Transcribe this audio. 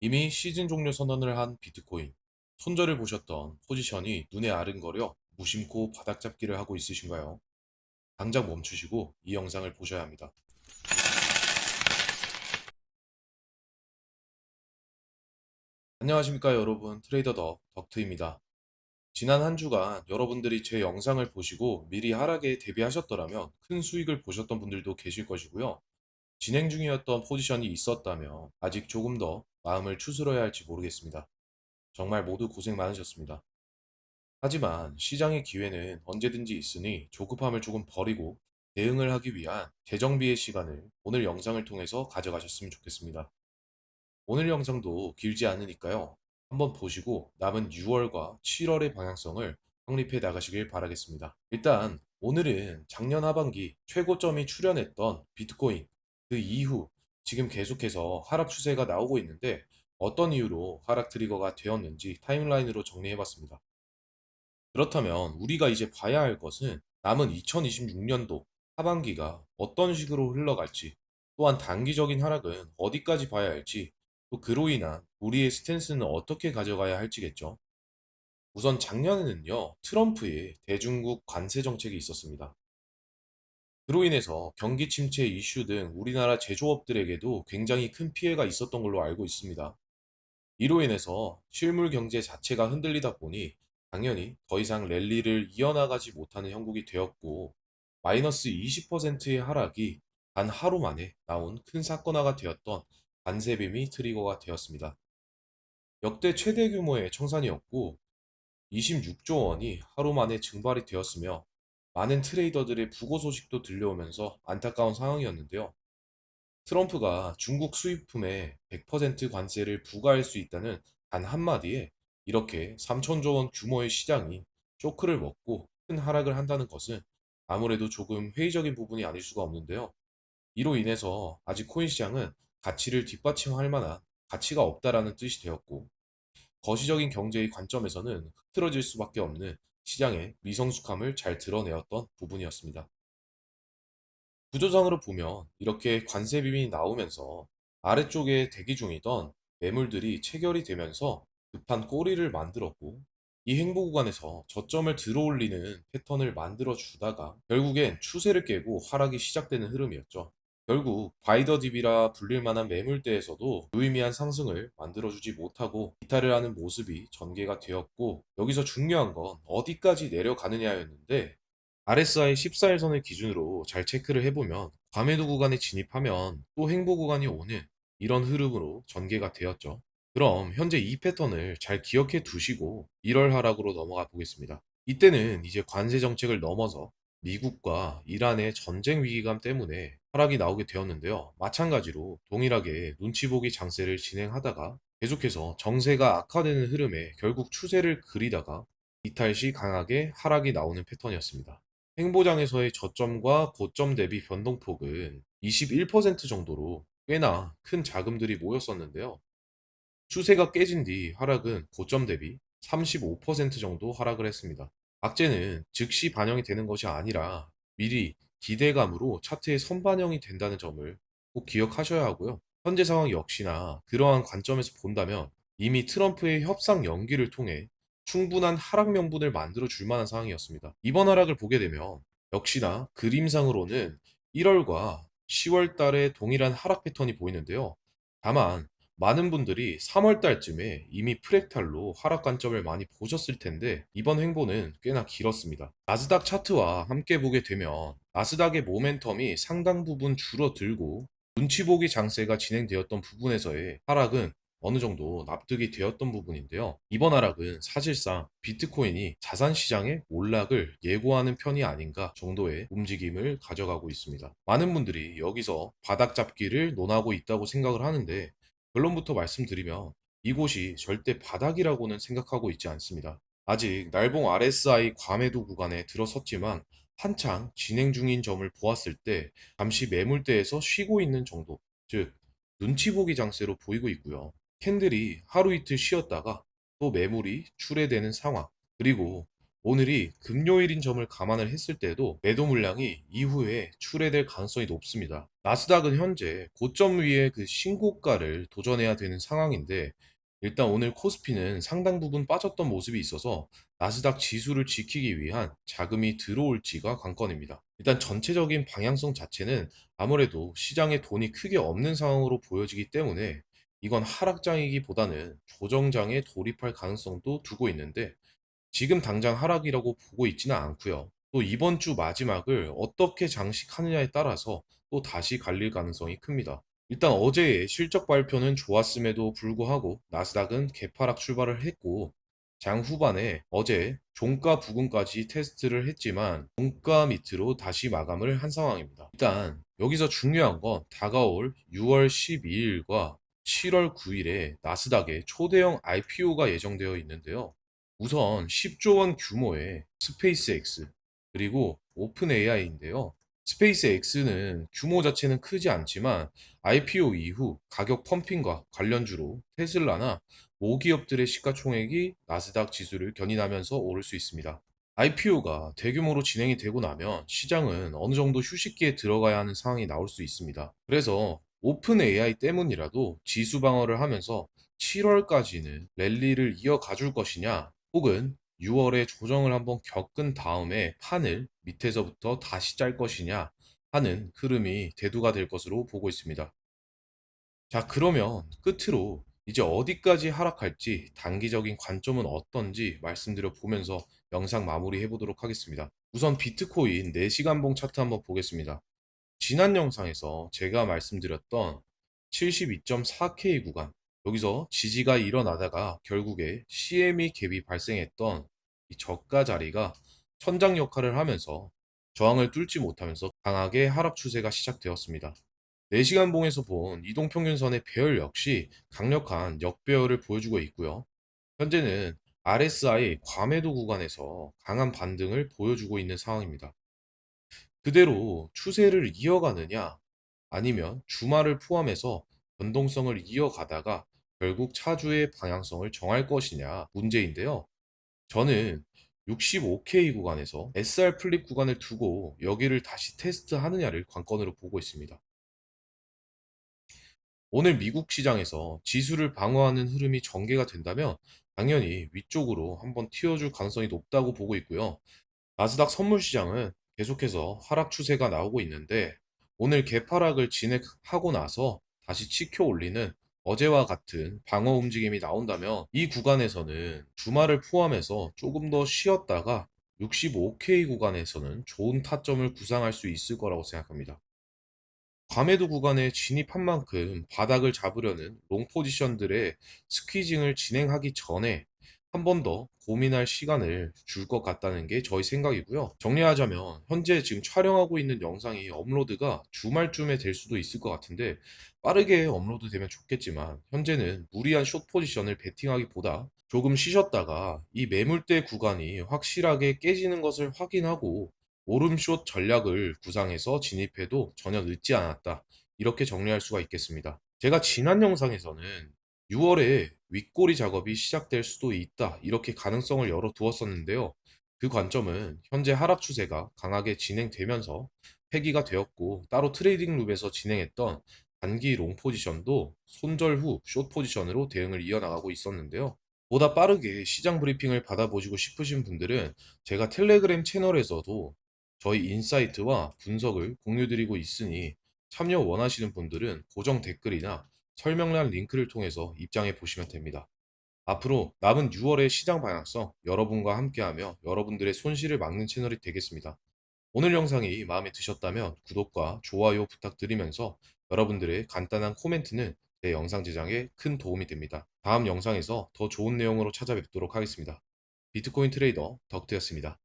이미 시즌 종료 선언을 한 비트코인. 손절을 보셨던 포지션이 눈에 아른거려 무심코 바닥잡기를 하고 있으신가요? 당장 멈추시고 이 영상을 보셔야 합니다. 안녕하십니까 여러분, 트레이더 덕트입니다. 지난 한 주간 여러분들이 제 영상을 보시고 미리 하락에 대비하셨더라면 큰 수익을 보셨던 분들도 계실 것이고요. 진행 중이었던 포지션이 있었다면 아직 조금 더 마음을 추스러야 할지 모르겠습니다. 정말 모두 고생 많으셨습니다. 하지만 시장의 기회는 언제든지 있으니 조급함을 조금 버리고 대응을 하기 위한 재정비의 시간을 오늘 영상을 통해서 가져가셨으면 좋겠습니다. 오늘 영상도 길지 않으니까요. 한번 보시고 남은 6월과 7월의 방향성을 확립해 나가시길 바라겠습니다. 일단 오늘은 작년 하반기 최고점이 출현했던 비트코인 그 이후 지금 계속해서 하락 추세가 나오고 있는데 어떤 이유로 하락 트리거가 되었는지 타임라인으로 정리해 봤습니다. 그렇다면 우리가 이제 봐야 할 것은 남은 2026년도 하반기가 어떤 식으로 흘러갈지, 또한 단기적인 하락은 어디까지 봐야 할지, 또 그로 인한 우리의 스탠스는 어떻게 가져가야 할지겠죠. 우선 작년에는요, 트럼프의 대중국 관세 정책이 있었습니다. 그로 인해서 경기 침체 이슈 등 우리나라 제조업들에게도 굉장히 큰 피해가 있었던 걸로 알고 있습니다. 이로 인해서 실물 경제 자체가 흔들리다 보니 당연히 더 이상 랠리를 이어나가지 못하는 형국이 되었고, 마이너스 20%의 하락이 단 하루 만에 나온 큰 사건화가 되었던 관세빔이 트리거가 되었습니다. 역대 최대 규모의 청산이었고 26조 원이 하루 만에 증발이 되었으며, 많은 트레이더들의 부고 소식도 들려오면서 안타까운 상황이었는데요. 트럼프가 중국 수입품에 100% 관세를 부과할 수 있다는 단 한마디에 이렇게 3천조 원 규모의 시장이 쇼크를 먹고 큰 하락을 한다는 것은 아무래도 조금 회의적인 부분이 아닐 수가 없는데요. 이로 인해서 아직 코인 시장은 가치를 뒷받침할 만한 가치가 없다라는 뜻이 되었고, 거시적인 경제의 관점에서는 흐트러질 수밖에 없는 시장의 미성숙함을 잘 드러내었던 부분이었습니다. 구조상으로 보면 이렇게 관세 비밀이 나오면서 아래쪽에 대기 중이던 매물들이 체결이 되면서 급한 꼬리를 만들었고, 이 행보 구간에서 저점을 들어올리는 패턴을 만들어 주다가 결국엔 추세를 깨고 하락이 시작되는 흐름이었죠. 결국 바이더 딥이라 불릴 만한 매물대에서도 유의미한 상승을 만들어주지 못하고 이탈을 하는 모습이 전개가 되었고, 여기서 중요한 건 어디까지 내려가느냐였는데, RSI 14일선을 기준으로 잘 체크를 해보면 과매도 구간에 진입하면 또 횡보 구간이 오는 이런 흐름으로 전개가 되었죠. 그럼 현재 이 패턴을 잘 기억해 두시고 1월 하락으로 넘어가 보겠습니다. 이때는 이제 관세 정책을 넘어서 미국과 이란의 전쟁 위기감 때문에 하락이 나오게 되었는데요. 마찬가지로 동일하게 눈치 보기 장세를 진행하다가 계속해서 정세가 악화되는 흐름에 결국 추세를 그리다가 이탈 시 강하게 하락이 나오는 패턴이었습니다. 행보장에서의 저점과 고점 대비 변동폭은 21% 정도로 꽤나 큰 자금들이 모였었는데요. 추세가 깨진 뒤 하락은 고점 대비 35% 정도 하락을 했습니다. 악재는 즉시 반영이 되는 것이 아니라 미리 기대감으로 차트에 선반영이 된다는 점을 꼭 기억하셔야 하고요. 현재 상황 역시나 그러한 관점에서 본다면 이미 트럼프의 협상 연기를 통해 충분한 하락 명분을 만들어 줄 만한 상황이었습니다. 이번 하락을 보게 되면 역시나 그림상으로는 1월과 10월 달에 동일한 하락 패턴이 보이는데요. 다만 많은 분들이 3월 달쯤에 이미 프랙탈로 하락 관점을 많이 보셨을 텐데 이번 횡보는 꽤나 길었습니다. 나스닥 차트와 함께 보게 되면 나스닥의 모멘텀이 상당 부분 줄어들고 눈치 보기 장세가 진행되었던 부분에서의 하락은 어느 정도 납득이 되었던 부분인데요. 이번 하락은 사실상 비트코인이 자산 시장의 몰락을 예고하는 편이 아닌가 정도의 움직임을 가져가고 있습니다. 많은 분들이 여기서 바닥 잡기를 논하고 있다고 생각을 하는데, 결론부터 말씀드리면 이곳이 절대 바닥이라고는 생각하고 있지 않습니다. 아직 날봉 RSI 과매도 구간에 들어섰지만 한창 진행 중인 점을 보았을 때 잠시 매물대에서 쉬고 있는 정도, 즉 눈치 보기 장세로 보이고 있고요. 캔들이 하루 이틀 쉬었다가 또 매물이 출회되는 상황, 그리고 오늘이 금요일인 점을 감안을 했을 때도 매도 물량이 이후에 출회될 가능성이 높습니다. 나스닥은 현재 고점 위에 그 신고가를 도전해야 되는 상황인데 일단 오늘 코스피는 상당 부분 빠졌던 모습이 있어서 나스닥 지수를 지키기 위한 자금이 들어올지가 관건입니다. 일단 전체적인 방향성 자체는 아무래도 시장에 돈이 크게 없는 상황으로 보여지기 때문에 이건 하락장이기보다는 조정장에 돌입할 가능성도 두고 있는데 지금 당장 하락이라고 보고 있지는 않고요. 또 이번 주 마지막을 어떻게 장식하느냐에 따라서 또 다시 갈릴 가능성이 큽니다. 일단 어제의 실적 발표는 좋았음에도 불구하고 나스닥은 개파락 출발을 했고 장 후반에 어제 종가 부근까지 테스트를 했지만 종가 밑으로 다시 마감을 한 상황입니다. 일단 여기서 중요한 건 다가올 6월 12일과 7월 9일에 나스닥의 초대형 IPO가 예정되어 있는데요. 우선 10조 원 규모의 스페이스X 그리고 오픈 AI인데요. 스페이스X는 규모 자체는 크지 않지만 IPO 이후 가격 펌핑과 관련주로 테슬라나 모기업들의 시가총액이 나스닥 지수를 견인하면서 오를 수 있습니다. IPO가 대규모로 진행이 되고 나면 시장은 어느 정도 휴식기에 들어가야 하는 상황이 나올 수 있습니다. 그래서 오픈 AI 때문이라도 지수 방어를 하면서 7월까지는 랠리를 이어가 줄 것이냐 혹은 6월에 조정을 한번 겪은 다음에 판을 밑에서부터 다시 짤 것이냐 하는 흐름이 대두가 될 것으로 보고 있습니다. 자, 그러면 끝으로 이제 어디까지 하락할지 단기적인 관점은 어떤지 말씀드려 보면서 영상 마무리해 보도록 하겠습니다. 우선 비트코인 4시간 봉 차트 한번 보겠습니다. 지난 영상에서 제가 말씀드렸던 72.4K 구간, 여기서 지지가 일어나다가 결국에 CME 갭이 발생했던 이 저가 자리가 천장 역할을 하면서 저항을 뚫지 못하면서 강하게 하락 추세가 시작되었습니다. 4시간 봉에서 본 이동평균선의 배열 역시 강력한 역배열을 보여주고 있고요. 현재는 RSI 과매도 구간에서 강한 반등을 보여주고 있는 상황입니다. 그대로 추세를 이어가느냐 아니면 주말을 포함해서 변동성을 이어가다가 결국 차주의 방향성을 정할 것이냐 문제인데요. 저는 65K 구간에서 SR 플립 구간을 두고 여기를 다시 테스트하느냐를 관건으로 보고 있습니다. 오늘 미국 시장에서 지수를 방어하는 흐름이 전개가 된다면 당연히 위쪽으로 한번 튀어줄 가능성이 높다고 보고 있고요. 나스닥 선물 시장은 계속해서 하락 추세가 나오고 있는데 오늘 개파락을 진행하고 나서 다시 치켜 올리는 어제와 같은 방어 움직임이 나온다면 이 구간에서는 주말을 포함해서 조금 더 쉬었다가 65K 구간에서는 좋은 타점을 구상할 수 있을 거라고 생각합니다. 과매도 구간에 진입한 만큼 바닥을 잡으려는 롱 포지션들의 스퀴징을 진행하기 전에 한 번 더 고민할 시간을 줄 것 같다는 게 저희 생각이고요. 정리하자면 현재 지금 촬영하고 있는 영상이 업로드가 주말쯤에 될 수도 있을 것 같은데 빠르게 업로드 되면 좋겠지만 현재는 무리한 숏 포지션을 베팅하기보다 조금 쉬셨다가 이 매물대 구간이 확실하게 깨지는 것을 확인하고 오름숏 전략을 구상해서 진입해도 전혀 늦지 않았다. 이렇게 정리할 수가 있겠습니다. 제가 지난 영상에서는 6월에 윗꼬리 작업이 시작될 수도 있다. 이렇게 가능성을 열어두었었는데요. 그 관점은 현재 하락 추세가 강하게 진행되면서 폐기가 되었고 따로 트레이딩 룹에서 진행했던 단기 롱 포지션도 손절 후 숏 포지션으로 대응을 이어나가고 있었는데요. 보다 빠르게 시장 브리핑을 받아보시고 싶으신 분들은 제가 텔레그램 채널에서도 저희 인사이트와 분석을 공유드리고 있으니 참여 원하시는 분들은 고정 댓글이나 설명란 링크를 통해서 입장해 보시면 됩니다. 앞으로 남은 6월의 시장 방향성 여러분과 함께하며 여러분들의 손실을 막는 채널이 되겠습니다. 오늘 영상이 마음에 드셨다면 구독과 좋아요 부탁드리면서 여러분들의 간단한 코멘트는 제 영상 제작에 큰 도움이 됩니다. 다음 영상에서 더 좋은 내용으로 찾아뵙도록 하겠습니다. 비트코인 트레이더 덕트였습니다.